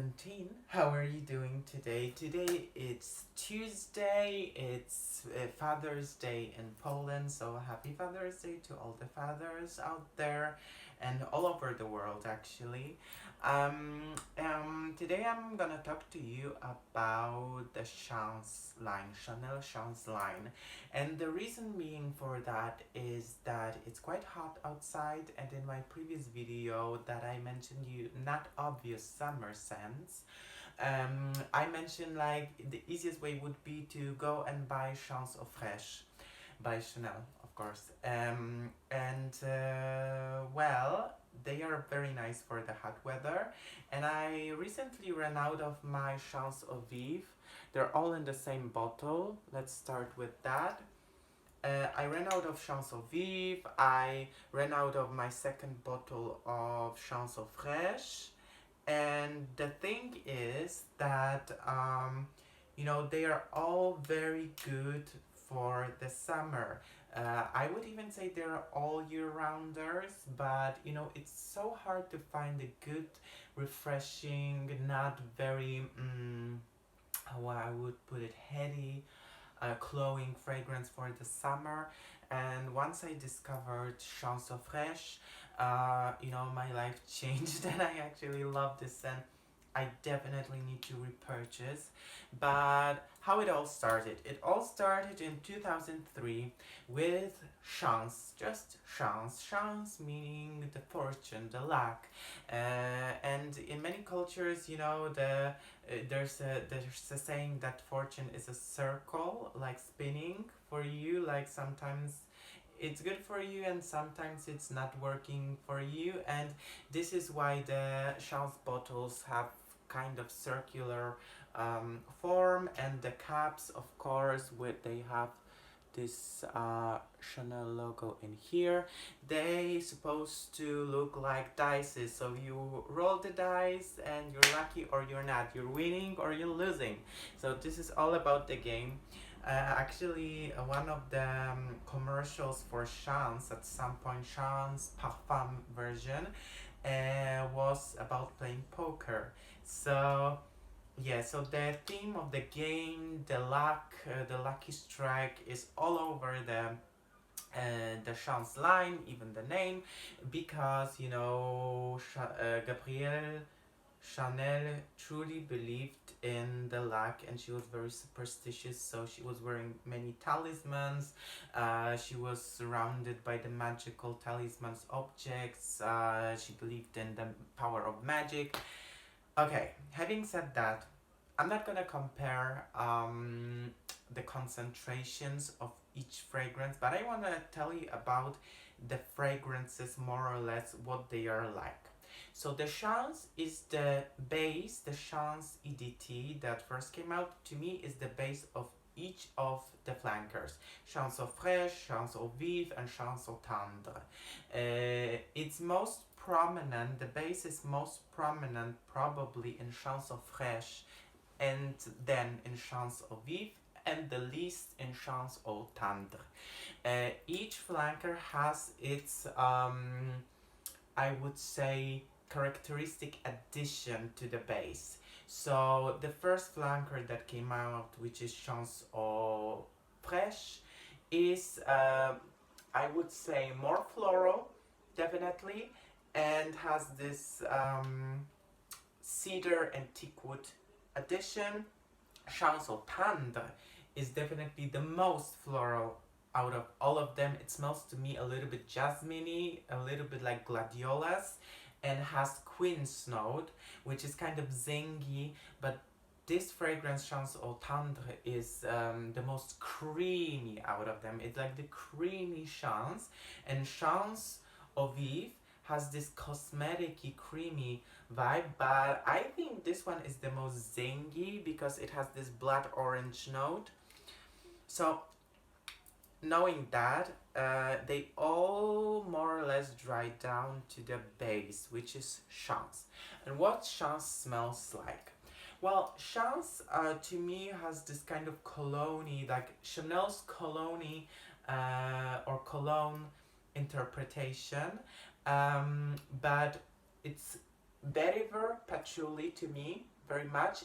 2017. How are you doing today? Today it's Tuesday, it's Father's Day in Poland, so happy Father's Day to all the fathers out there and all over the world actually. Today I'm gonna talk to you about the Chance line, Chanel Chance line. And the reason being for that is that it's quite hot outside, and in my previous video that I mentioned you not obvious summer scents, I mentioned like the easiest way would be to go and buy Chance Eau Fraîche by Chanel, of course. Well, they are very nice for the hot weather. And I recently ran out of my Chance Eau Vive. They're all in the same bottle. Let's start with that. I ran out of Chance Eau Vive. I ran out of my second bottle of Chance Eau Fraîche. And the thing is that, they are all very good for the summer. I would even say they're all year rounders, but it's so hard to find a good, refreshing, not very, how I would put it, heady, glowing fragrance for the summer. And once I discovered Chance Eau Fraîche, my life changed and I actually love this scent. I definitely need to repurchase. But how it all started? It all started in 2003 with chance, just chance. Chance meaning the fortune, the luck. And in many cultures, there's a saying that fortune is a circle, like spinning for you. Like sometimes it's good for you and sometimes it's not working for you, and this is why the Chance bottles have kind of circular form, and the caps, of course, they have this Chanel logo in here. They supposed to look like dices, so you roll the dice and you're lucky or you're not, you're winning or you're losing. So this is all about the game. Actually, one of the commercials for Chance, at some point, Chance Parfum version, was about playing poker. So yeah, so the theme of the game, the luck, the lucky strike is all over the Chance line, even the name, because Gabrielle Chanel truly believed in the luck, and she was very superstitious, so she was wearing many talismans. She was surrounded by the magical talismans objects. She believed in the power of magic. Okay, having said that, I'm not gonna compare the concentrations of each fragrance, but I wanna tell you about the fragrances, more or less what they are like. So the Chance is the base, the Chance EDT that first came out to me is the base of each of the flankers. Chance Eau Fraîche, Chance Eau Vive, and Chance Eau Tendre. It's most prominent, the base is most prominent probably in Chance Eau Fraîche, and then in Chance Eau Vive, and the least in Chance Eau Tendre. Each flanker has its, I would say, characteristic addition to the base. So the first flanker that came out, which is Chance Eau Fraîche, is, I would say, more floral, definitely, and has this cedar and teakwood addition. Chance Eau Tendre is definitely the most floral out of all of them. It smells to me a little bit jasmine-y, a little bit like gladiolas, and has quince note, which is kind of zingy, but this fragrance, Chance Eau Tendre, is the most creamy out of them. It's like the creamy Chance, and Chance Eau Vive has this cosmetic-y, creamy vibe, but I think this one is the most zingy because it has this blood orange note. So knowing that, they all more or less dry down to the base, which is Chance. And what Chance smells like? Well, Chance to me has this kind of cologne, like Chanel's cologne or cologne interpretation, but it's vetiver patchouli to me very much.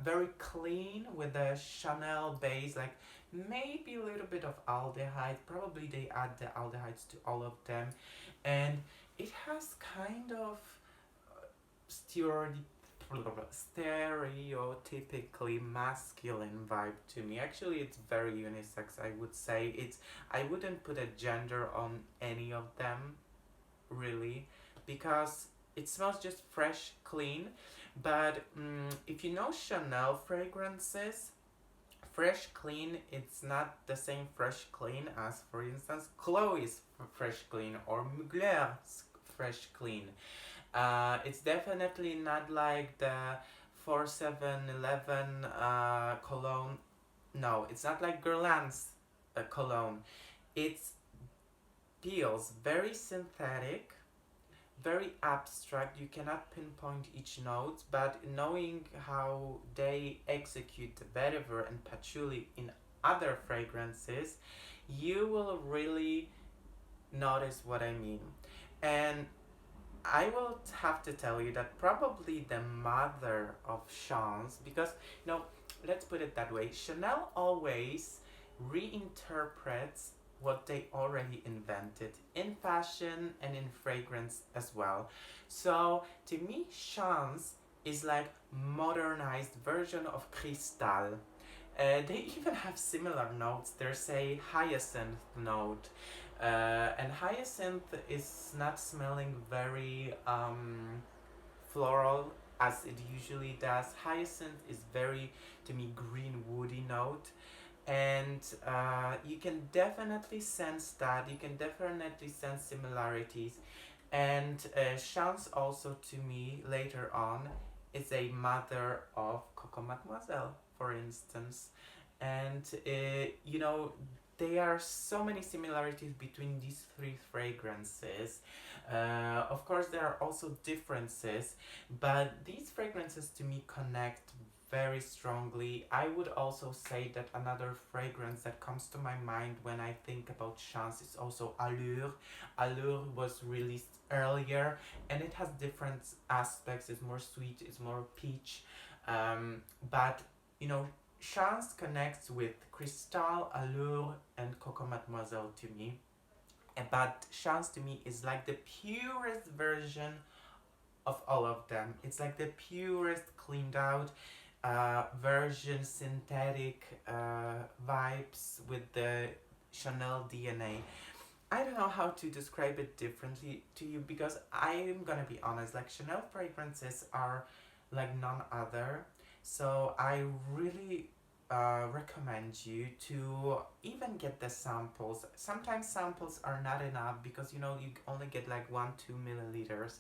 Very clean with a Chanel base, like maybe a little bit of aldehyde. Probably they add the aldehydes to all of them, and it has kind of stereotypically masculine vibe to me. Actually, it's very unisex. I would say it's. I wouldn't put a gender on any of them, really, because it smells just fresh, clean. But if you know Chanel fragrances, fresh clean, it's not the same fresh clean as, for instance, Chloe's fresh clean or Mugler's fresh clean. It's definitely not like the 4711 cologne. No, it's not like Guerlain's cologne. It feels very synthetic, very abstract. You cannot pinpoint each note, but knowing how they execute the vetiver and patchouli in other fragrances, you will really notice what I mean. And I will have to tell you that probably the mother of Chance, because let's put it that way, Chanel always reinterprets what they already invented in fashion and in fragrance as well. So to me, Chance is like modernized version of Cristal. They even have similar notes. There's a hyacinth note, and hyacinth is not smelling very floral as it usually does. Hyacinth is very, to me, green woody note, and you can definitely sense that. You can definitely sense similarities, and Chance also to me later on is a mother of Coco Mademoiselle, for instance, and there are so many similarities between these three fragrances. Of course, there are also differences, but these fragrances to me connect very strongly. I would also say that another fragrance that comes to my mind when I think about Chance is also Allure. Allure was released earlier and it has different aspects. It's more sweet, it's more peach, but Chance connects with Cristal, Allure, and Coco Mademoiselle to me. But Chance to me is like the purest version of all of them. It's like the purest cleaned out version, synthetic vibes with the Chanel DNA. I don't know how to describe it differently to you because I'm gonna be honest, like Chanel fragrances are like none other. So I really recommend you to even get the samples. Sometimes samples are not enough because you only get like 1-2 milliliters,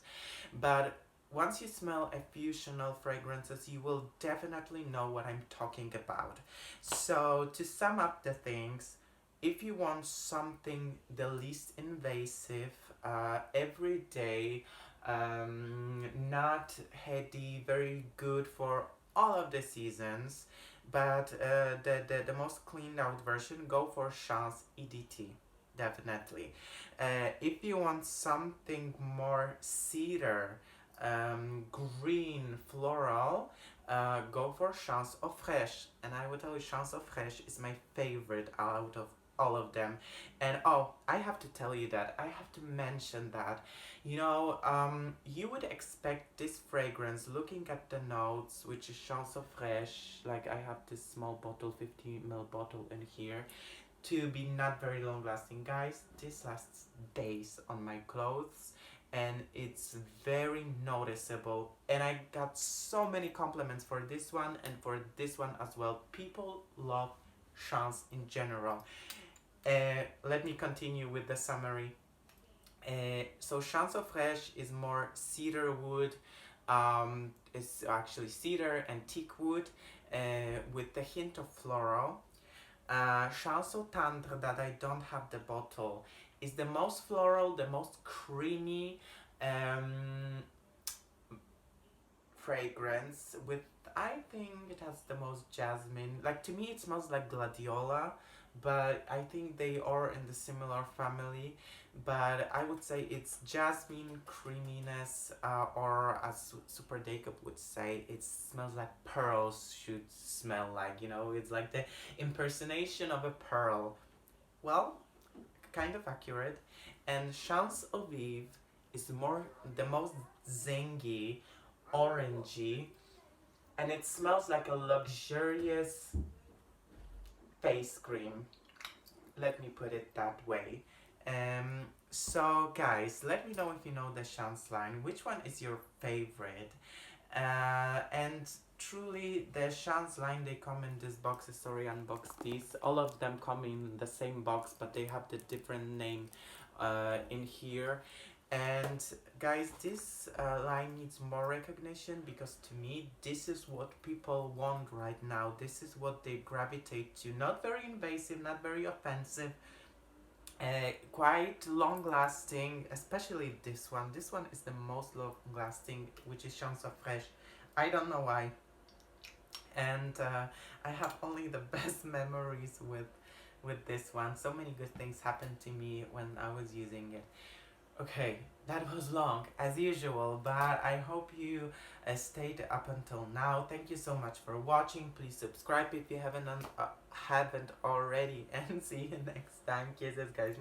but once you smell a few Chanel fragrances, you will definitely know what I'm talking about. So to sum up the things, if you want something the least invasive, everyday, not heady, very good for all of the seasons, but the most cleaned out version, go for Chance EDT, definitely. If you want something more cedar, green, floral, go for Chance Eau Fraîche. And I will tell you, Chance Eau Fraîche is my favorite out of all of them. And I have to tell you that, I have to mention that, you would expect this fragrance, looking at the notes, which is Chance Eau Fraîche, like I have this small bottle, 50 ml bottle in here, to be not very long lasting. Guys, this lasts days on my clothes and it's very noticeable, and I got so many compliments for this one and for this one as well. People love Chance in general. Let me continue with the summary. So Chance Eau Fraîche is more cedar wood, it's actually cedar and teak wood, with a hint of floral. Chance Eau Tendre, that I don't have the bottle, is the most floral, the most creamy fragrance with, I think it has the most jasmine. Like to me it smells like gladiola, but I think they are in the similar family. But I would say it's jasmine creaminess, or as Super Jacob would say, it smells like pearls should smell like. It's like the impersonation of a pearl. Well, kind of accurate. And Chance of Eve is the most zingy, orangey, and it smells like a luxurious face cream. Let me put it that way. So guys, let me know if you know the Chance line. Which one is your favorite? And truly, the Chance line, they come in this box. Sorry, unbox these. All of them come in the same box, but they have the different name in here. And guys, this line needs more recognition, because to me, this is what people want right now. This is what they gravitate to. Not very invasive, not very offensive. Quite long lasting, especially this one. This one is the most long lasting, which is Chanson Fresh. I don't know why. And I have only the best memories with this one. So many good things happened to me when I was using it. Okay, that was long as usual, but I hope you stayed up until now. Thank you so much for watching. Please subscribe if you haven't already, and see you next time. Kisses, guys.